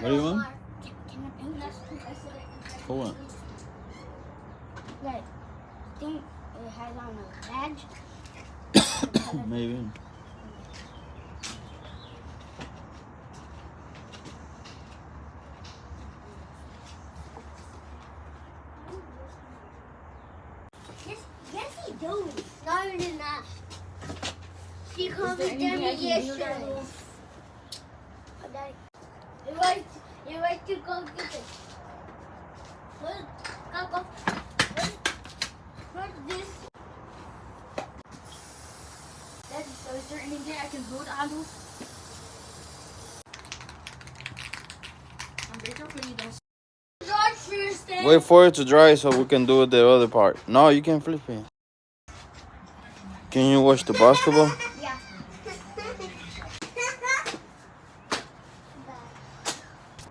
What do you want? Can I For what? Like, I think it has on a badge. Maybe. Yes, he does. No, he did not. She called me Demi yesterday. Oh, Daddy. You wait to go get it. Go. What's this? Daddy, so is there anything I can hold on to? I'm grateful for you guys. Wait for it to dry so we can do the other part. No, you can flip it. Can you watch the basketball?